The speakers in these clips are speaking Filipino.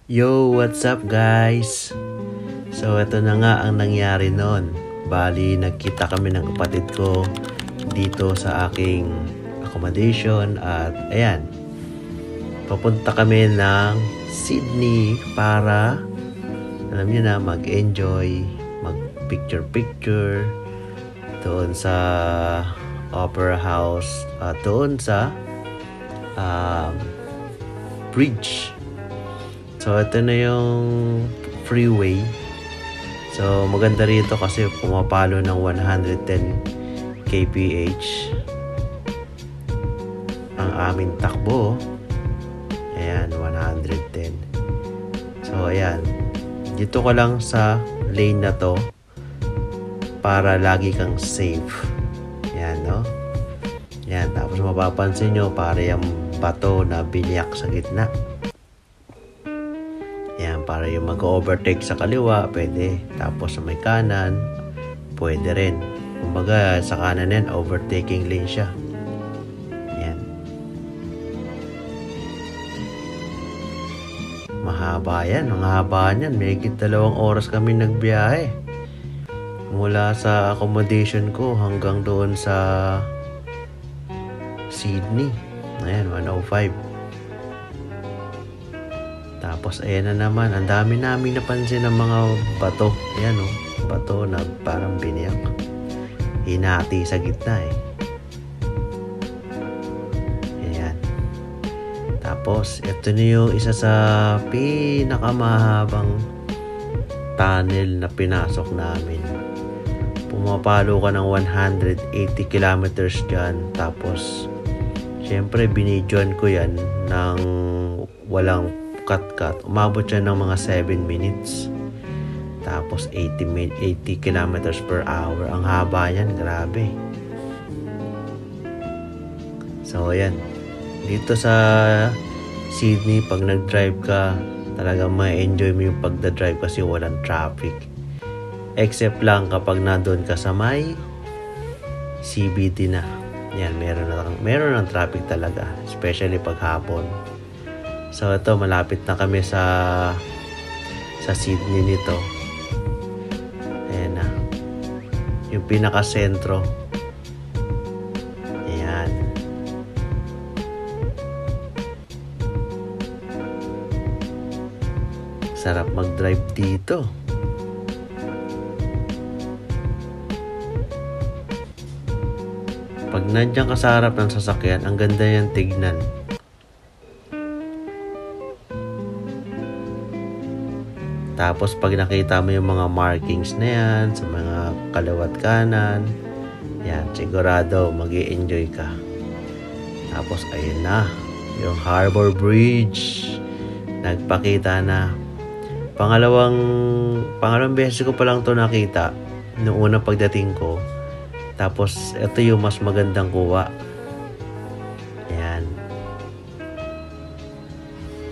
Yo, what's up guys? So, ito na nga ang nangyari noon. Bali, nagkita kami ng kapatid ko dito sa aking accommodation at ayan, papunta kami ng Sydney para, alam niyo na, mag-enjoy, mag-picture-picture doon sa Opera House at doon sa bridge. So, ito na yung freeway. So, maganda rito kasi pumapalo ng 110 kph ang aming takbo. Ayan, 110. So, ayan. Dito ka lang sa lane na to para lagi kang safe. Ayan, no? Ayan, tapos mapapansin nyo, para yung bato na biniyak sa gitna. Ayan, para yung mag-overtake sa kaliwa, pwede. Tapos sa may kanan, pwede rin. Kumbaga, sa kanan yan, overtaking lane siya. Ayan. Mahaba yan. Ang haba niyan. Mahigit 2 oras kami nagbiyahe. Mula sa accommodation ko hanggang doon sa Sydney. Ayan, 105. Tapos ayan na naman, ang dami namin napansin ng mga bato. Ayan o, bato na parang biniyak. Hinati sa gitna eh. Ayan. Tapos ito na yung isa sa pinakamahabang tunnel na pinasok namin. Pumapalo ka ng 180 kilometers dyan. Tapos syempre binidyoan ko yan ng walang cut. Umabot siya ng mga 7 minutes. Tapos 80 kilometers per hour. Ang haba yan, grabe. So, ayan. Dito sa Sydney, pag nag-drive ka, talagang ma-enjoy mo yung pagda-drive kasi walang traffic. Except lang kapag nandun ka sa may CBD na. Yan, meron ng traffic talaga. Especially pag hapon. So ito, malapit na kami sa Sydney nito. Ayan na. Yung pinaka-sentro. Ayan. Sarap mag-drive dito. Pag nandiyan ka sa harap ng sasakyan, ang ganda yan tignan. Tapos pag nakita mo yung mga markings na yan sa mga kaliwat kanan, yan, sigurado mag-i-enjoy ka. Tapos ayun na, yung Harbour Bridge. Nagpakita na. Pangalawang beses ko pa lang to nakita noong unang pagdating ko. Tapos ito yung mas magandang kuha.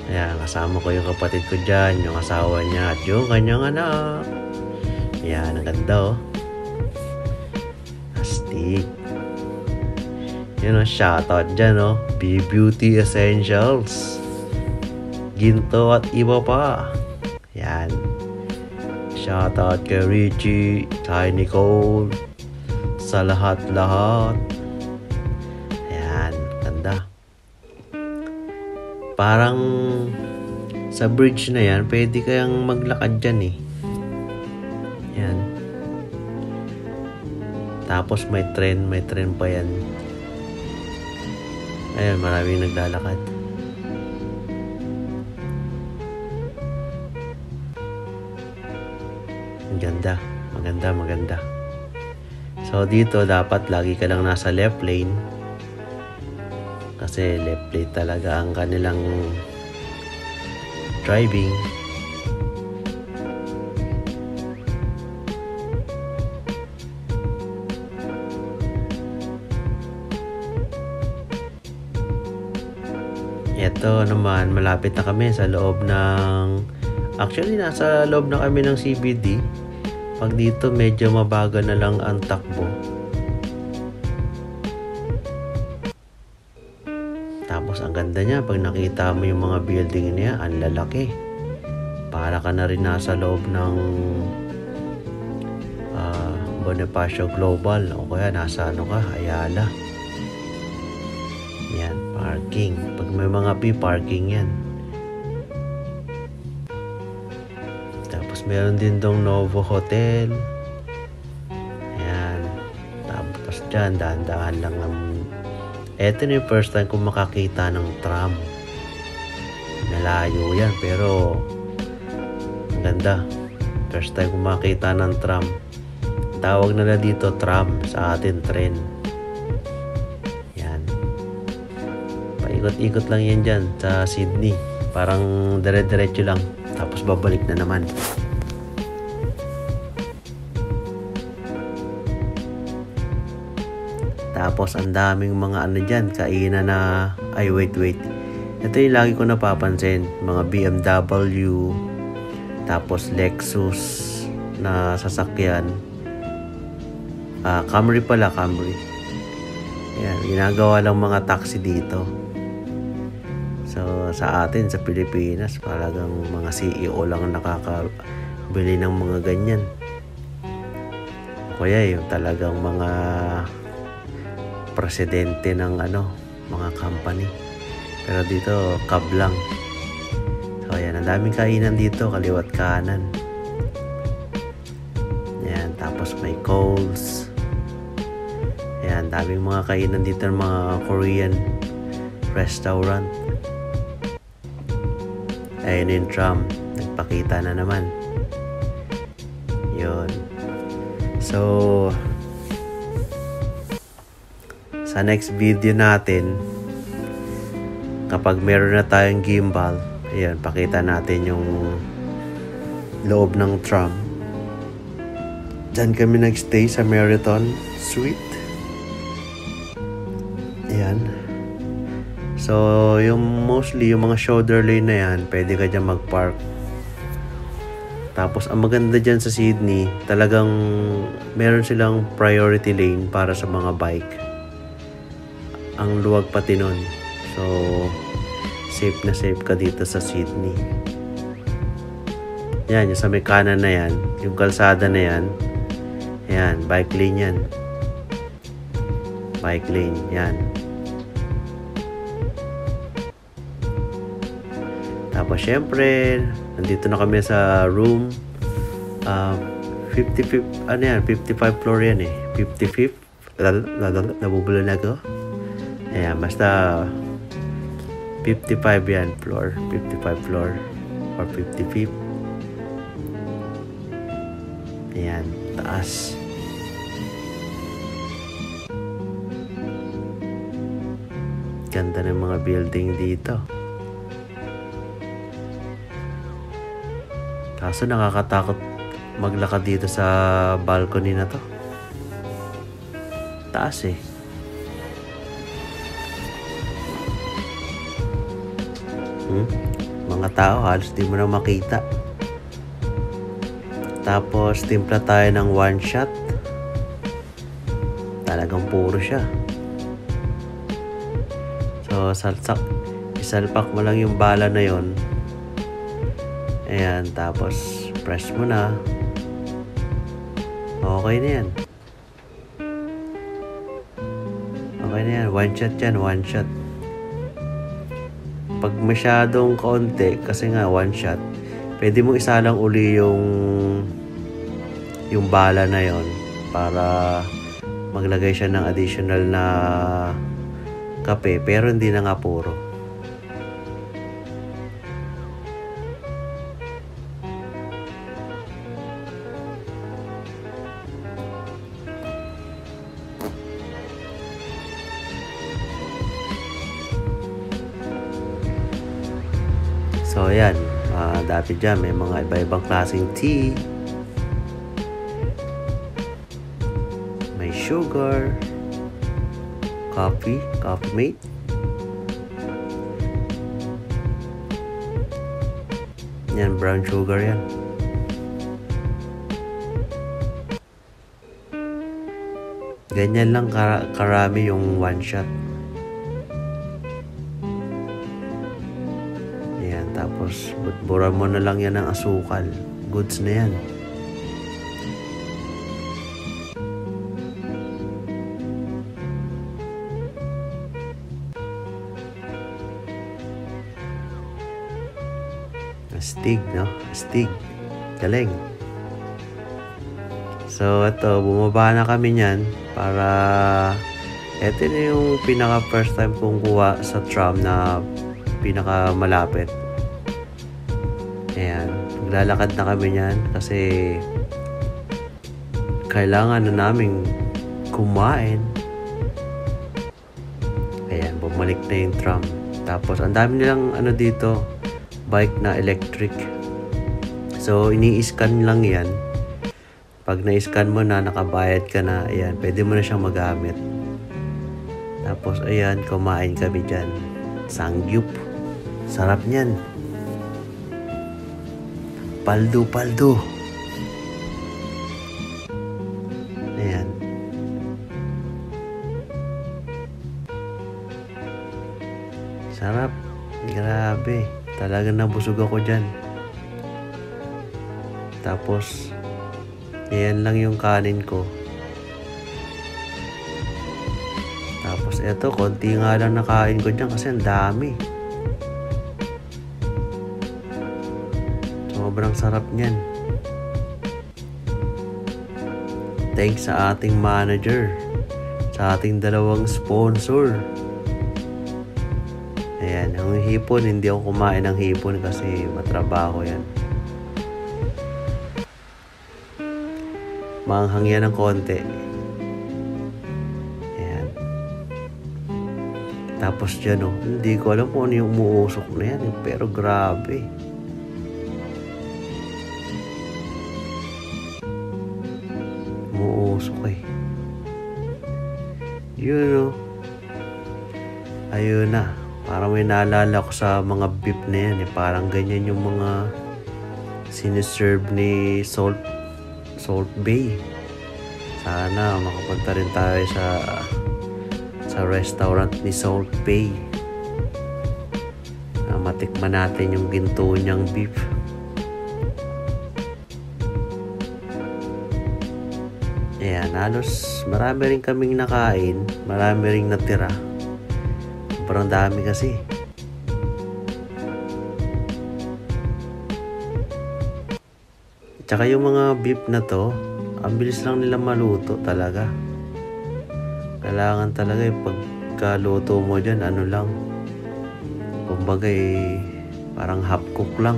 Ayan, kasama ko yung kapatid ko dyan, yung asawa niya at yung kanyang anak. Ayan, ang ganda oh. Astig. Yun oh, shoutout dyan oh. Beauty Essentials. Ginto at iba pa. Ayan. Shoutout kay Richie, kay Nicole, sa lahat-lahat. Ayan, ganda. Parang sa bridge na yan, pwede kayang maglakad dyan eh. Yan. Tapos may tren pa yan. Ayan, maraming naglalakad. Ang ganda. Maganda. So dito, dapat lagi ka lang nasa left lane. Kasi left lane talaga ang kanilang driving. Ito naman, malapit na kami sa loob ng... Actually, nasa loob na kami ng CBD. Pag dito, medyo mabagal na lang ang takbo. Tapos ang ganda niya pag nakita mo yung mga building niya, ang lalaki. para ka na rin nasa loob ng Bonifacio Global o kaya nasa Ayala. Yan, parking. Pag may mga parking yan. Tapos meron din dong Novo Hotel. Yan. Tapos dyan, dahan-dahan lang eto na yung first time kong makakita ng tram. Nalayo yan, pero ang ganda. First time kong makita ng tram. Tawag nila dito tram, sa atin tren. Yan. Paikot-ikot lang yan dyan sa Sydney. Parang dire-diretso lang. Tapos babalik na naman. Tapos ang daming mga dyan, kainan na, wait. Ito yung lagi ko napapansin, mga BMW, tapos Lexus na sasakyan. Camry pala, Camry. Ayan, ginagawa lang mga taxi dito. So, sa atin, sa Pilipinas, talagang mga CEO lang nakakabili ng mga ganyan. Kaya yung talagang mga presidente ng mga company. Pero dito, cab lang. So, ayan, ang daming kainan dito, kaliwat kanan. Ayan, tapos may Coles. Ayan, daming mga kainan dito ng mga Korean restaurant. Ayun yung tram. Nagpakita na naman. Yun. So, sa next video natin, kapag meron na tayong gimbal, ayan, pakita natin yung loob ng tram. Diyan kami nagstay sa Meriton Suite. Ayan. So, mostly yung mga shoulder lane na yan, pwede ka dyan mag-park. Tapos, ang maganda dyan sa Sydney, talagang meron silang priority lane para sa mga bike. Ang luwag pati nun. So, safe na safe ka dito sa Sydney. Yan, yung sa may kanan na yan, yung kalsada na yan, ayan, bike lane yan. Bike lane, yan. Tapos, syempre, nandito na kami sa room 55 floor yan eh. 55th. Nabubula na ako. Ayan, basta 55 yan floor. 55 floor or 55th. Ayan, taas. Ganda ng mga building dito. Kaso nakakatakot maglakad dito sa balcony na to. Taas eh. Mga tao halos di mo na makita. Tapos timpla tayo ng one shot. Talagang puro siya. So isalpak mo lang yung bala na yon. Ayan, tapos press mo na. Okay na yan. Okay na yan. One shot yan, one shot. Pag masyadong konti, kasi nga one shot, pwede mo isalang uli yung bala na yon para maglagay siya ng additional na kape, pero hindi na nga puro. So, ayan. Dati dyan, may mga iba-ibang klaseng tea. May sugar. Coffee mate. Yan, brown sugar yan. Ganyan lang karami yung one shot. Tapos Buran mo na lang yan ng asukal. Goods na yan. Astig, no? Astig. Galing. So, ito, bumaba na kami niyan para ito na yung pinaka first time kong kuha sa tram na pinaka malapit. Ayan. Maglalakad na kami niyan kasi kailangan na namin kumain. Ayan, bumalik na yung tram. Tapos, ang dami nilang dito, bike na electric. So, ini-scan lang yan. Pag na-scan mo na, nakabayad ka na, ayan, pwede mo na siyang magamit. Tapos, ayan, kumain kami dyan. Sangyup. Sarap niyan. Paldo. Ayan. Sarap. Grabe. Talagang nabusog ako dyan. Tapos, yan lang yung kanin ko. Tapos, eto, konti nga lang nakain ko dyan kasi ang dami. Sobrang sarap niyan. Thanks sa ating manager. Sa ating dalawang sponsor. Ayan, ang hipon, hindi ako kumain ng hipon kasi matrabaho yan. Maanghang yan ng konti. Ayan. Tapos dyan, hindi ko alam kung ano yung umuusok na yan, pero grabe. Umuusok eh. Yun ayun na. Parang may naalala ko sa mga beef na yan. Parang ganyan yung mga siniserve ni Salt Bay. Sana makapunta rin tayo sa restaurant ni Salt Bay. Matikman natin yung ginto niyang beef. Ayan, halos marami rin kaming nakain. Marami rin natira. Sobrang dami kasi. Tsaka yung mga beef na to, ang bilis lang nila maluto talaga. Kailangan talaga yung pagkaluto mo dyan, lang. Kumbaga parang half cook lang.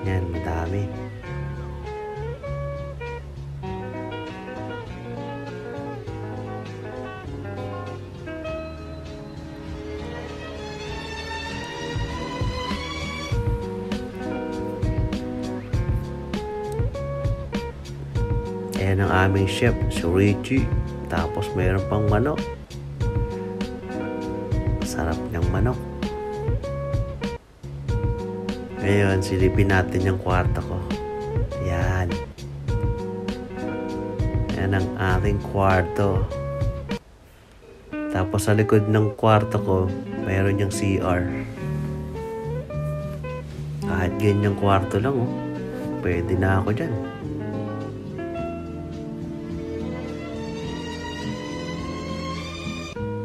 Yan, madami. Ayan ang aming chef, si Richie. Tapos mayroon pang manok. Sarap ng manok. Ngayon, silipin natin yung kwarto ko. Ayan. Ayan ang ating kwarto. Tapos sa likod ng kwarto ko, mayroon yung CR. Kahit ganyang kwarto lang, pwede na ako dyan.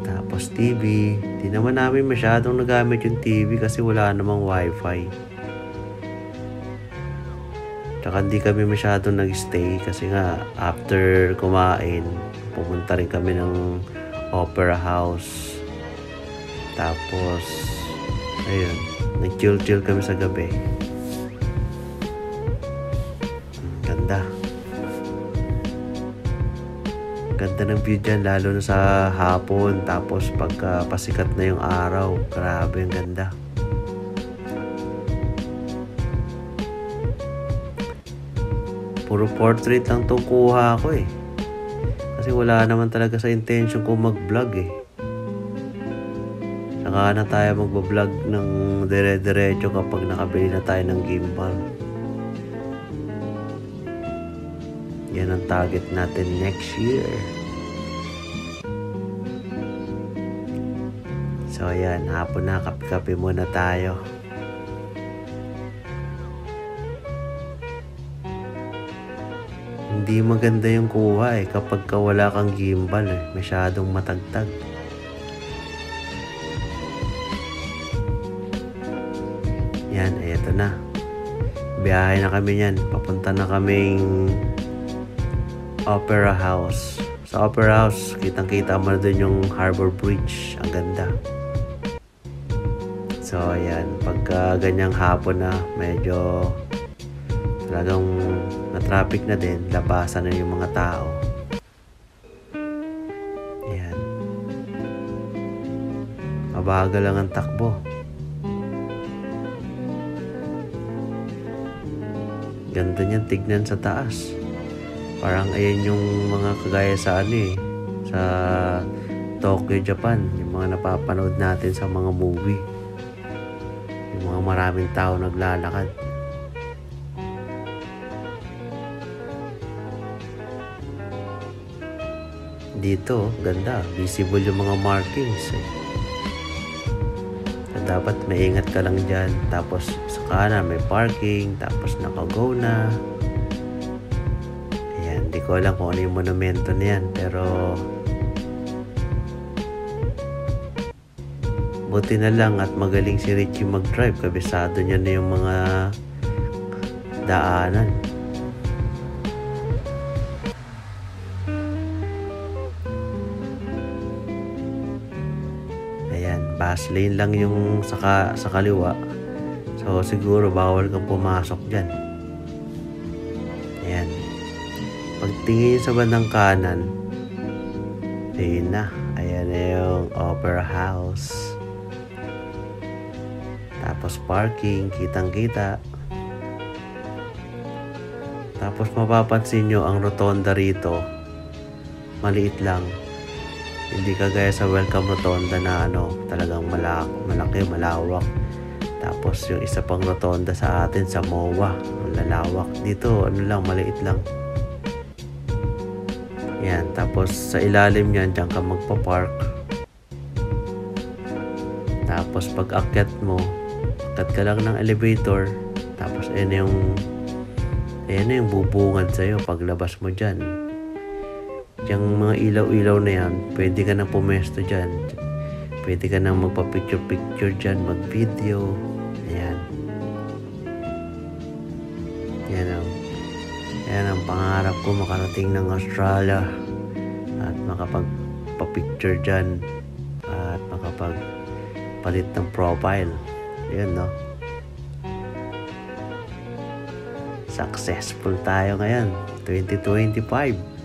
Tapos TV. Di naman namin masyadong nagamit yung TV kasi wala namang wifi. Tsaka hindi kami masyadong nag-stay kasi nga after kumain, pumunta rin kami ng opera house. Tapos, ayun, nag-chill kami sa gabi. Ganda. Ganda ng view dyan, lalo na sa hapon. Tapos pagka pasikat na yung araw, grabe ang ganda. Puro portrait lang itong kuha ko Kasi wala naman talaga sa intention ko mag-vlog Saka na tayo mag-vlog ng dire-diretso kapag nakabili na tayo ng gimbal. Yan ang target natin next year. So ayan, hapon na, kape-kape muna tayo. Hindi maganda yung kuha kapag wala kang gimbal masyadong matagtag. Yan, eto na. Biyahe na kami yan. Papunta na kaming Opera House. Sa Opera House, kitang-kita mo na dun yung Harbor Bridge. Ang ganda. So, ayan. Pagka ganyang hapon na, medyo talagang na-traffic na din. Labasan na yung mga tao. Ayan. Mabagal lang ang takbo. Ganda niyan tignan sa taas. Parang ayan yung mga kagaya sa sa Tokyo, Japan. Yung mga napapanood natin sa mga movie. Yung mga maraming tao naglalakad. Dito, ganda. Visible yung mga markings dapat maingat ka lang dyan. Tapos sa kanan may parking, tapos naka-go na. Ayan, di ko alam kung ano yung monumento na yan, pero buti na lang at magaling si Richie mag-drive. Kabisado niya na yung mga daanan. Fast lane lang yung sa kaliwa. So siguro bawal kang pumasok dyan. Ayan. Pagtingin sa bandang kanan, ayun na. Ayan na yung Opera House. Tapos parking, kitang-kita. Tapos mapapansin nyo ang rotonda rito. Maliit lang. Hindi kagaya sa Welcome Rotonda na talagang malaki, malawak. Tapos yung isa pang rotonda sa atin sa MOA, ang lalawak. Dito lang, maliit lang. Yan, tapos sa ilalim niyan, diyan ka magpa-park. Tapos pag akyat mo, akyat ka lang ng elevator. Tapos ayan na yung bubungad sa'yo paglabas mo dyan. Yung mga ilaw-ilaw na yan, pwede ka nang pumesto dyan. Pwede ka nang magpa-picture-picture dyan, mag-video. Ayan. Yan ang pangarap ko, makarating ng Australia at makapagpa-picture dyan at makapagpalit ng profile. Yan, no? Successful tayo ngayon, 2025.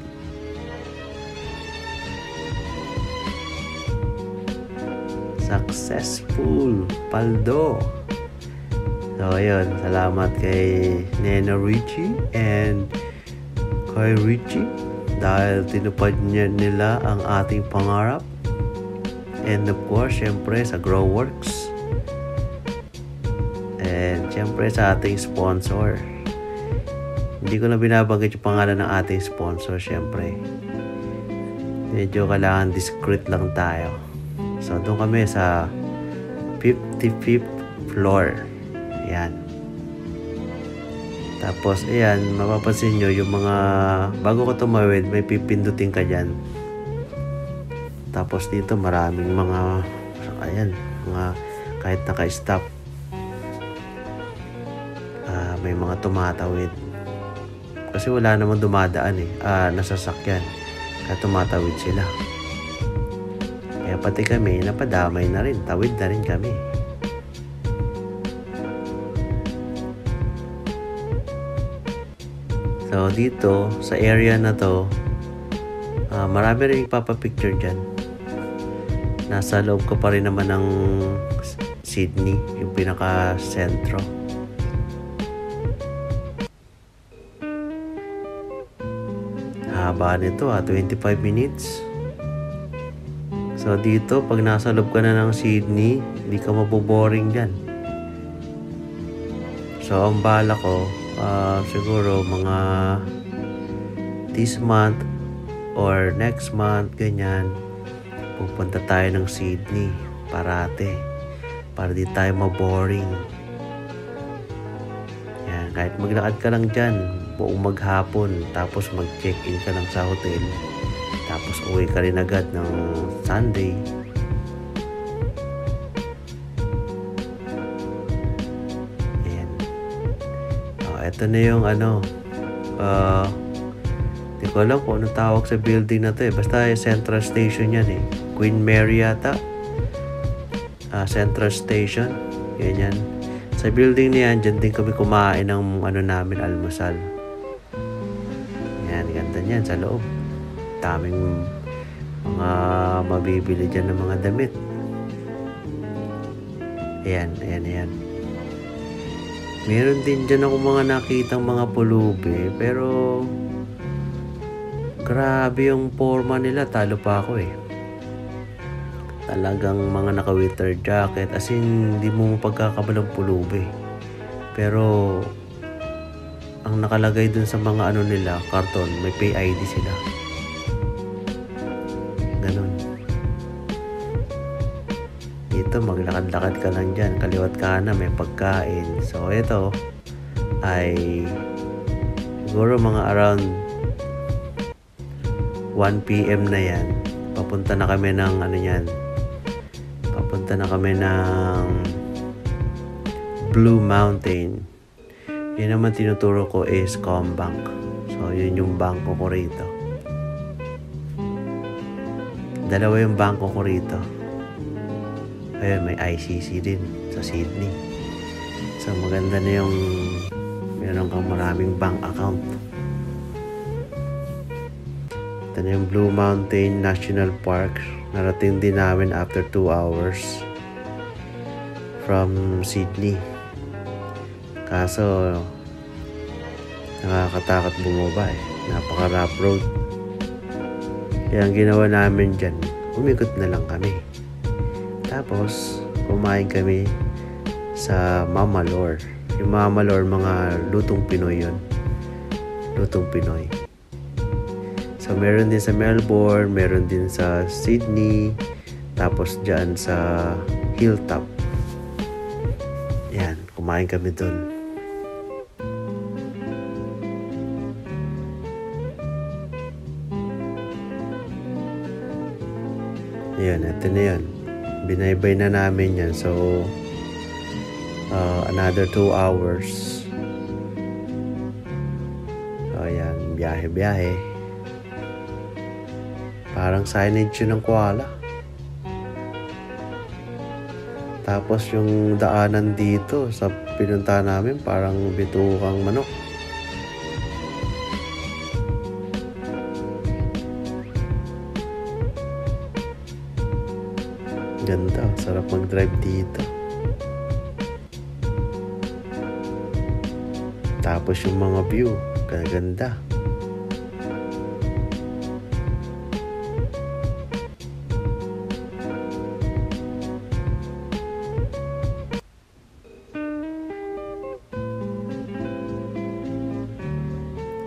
Successful Paldo. So ayun, salamat kay Nena Richie and kay Richie dahil tinupad nila ang ating pangarap. And of course, syempre sa Growworks. And syempre sa ating sponsor. Hindi ko na binabanggit yung pangalan ng ating sponsor, syempre. Medyo kailangan discreet lang tayo. So, doon kami sa 55th floor. Ayan. Tapos, ayan, mapapansin nyo yung mga, bago ko tumawid, may pipindutin ka dyan. Tapos dito, maraming mga, ayan, mga, kahit naka-stop, may mga tumatawid. Kasi wala namang dumadaan nasasakyan. Kaya tumatawid sila. Kaya pati kami, napadamay na rin. Tawid na rin kami. So, dito, sa area na to, marami rin ipapapicture dyan. Nasa loob ko pa rin naman ng Sydney, yung pinaka-sentro. Haba nito 25 minutes. So dito, pag nasa loob ka na ng Sydney, hindi ka maboboring dyan. So ang bala ko, siguro mga this month or next month, ganyan, pupunta tayo ng Sydney. parate. Para di tayo maboring. Yan, kahit maglakad ka lang dyan, buong maghapon, tapos mag-check-in ka lang sa hotel, tapos uwi ka rin agad ng Sunday. Ayan. Ito na yung di ko alam kung anong tawag sa building na to eh. Basta Central Station yan eh. Queen Mary yata. Central Station. Ganyan. Sa building na yan, dyan din kami kumain ng namin, almusal. Yan, ganda niyan sa loob. Daming mga mabibili dyan ng mga damit. Ayan. Meron din dyan ako mga nakitang mga pulubi, pero grabe yung forma nila, talo pa ako eh. Talagang mga naka-winter jacket, as in hindi mo mapagkakabalang pulubi. Pero ang nakalagay dun sa mga nila, karton, may pay ID sila. Ganun. Dito maglakad-lakad ka lang dyan, kaliwat kanan may pagkain. So ito ay siguro mga around 1 PM na yan. Papunta na kami ng Papunta na kami ng Blue Mountain. Yun naman tinuturo ko is Combank. So yun yung bangko ko rito. Dalawa yung bangko ko rito. Ayun, may ICC din sa Sydney. So maganda na yung meron kang maraming bank account. Ito na yung Blue Mountain National Park. Narating din namin after 2 hours from Sydney. Kaso nakakatakot bumaba eh. Napaka-rough road. Kaya ang ginawa namin dyan, umikot na lang kami. Tapos kumain kami sa Mama Lor. Yung Mama Lor, mga lutong Pinoy yun. Lutong Pinoy. So meron din sa Melbourne, meron din sa Sydney, tapos dyan sa Hilltop. Yan, kumain kami dun. Yan, ito na yun. Binaybay na namin yan. So another 2 hours. So yan, biyahe-biyahe. Parang signage yun ng koala. Tapos yung daanan dito sa pinunta namin parang bitukang manok. Ganda, sarap mag-drive dito. Tapos yung mga view, ganda.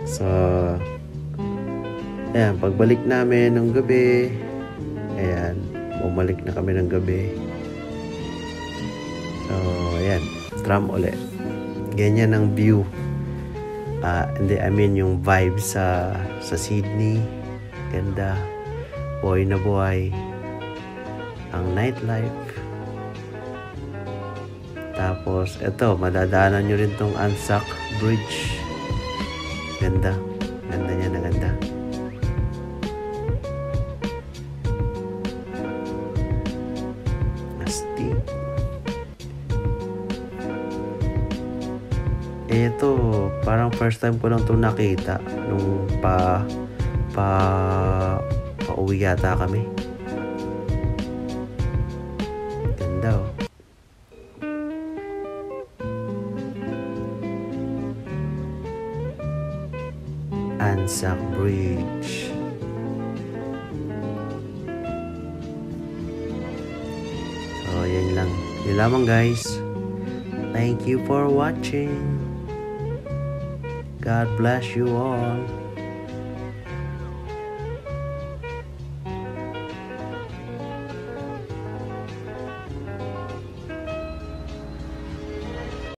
So, ayan, pagbalik namin ng gabi, ayan, bumalik na kami ng gabi. So, ayan, tram ulit. Ganyan ang view. Yung vibe sa Sydney. Ganda. Buhay na buhay. Ang nightlife. Tapos, eto, madadaanan nyo rin tong Anzac Bridge. Ganda. Ganda niya na ganda. Astig. Ito, parang first time ko lang ito nakita nung pauwi yata kami. Ganda oh. Anzac Bridge. So, yan lang. Yan lamang guys. Thank you for watching. God bless you all.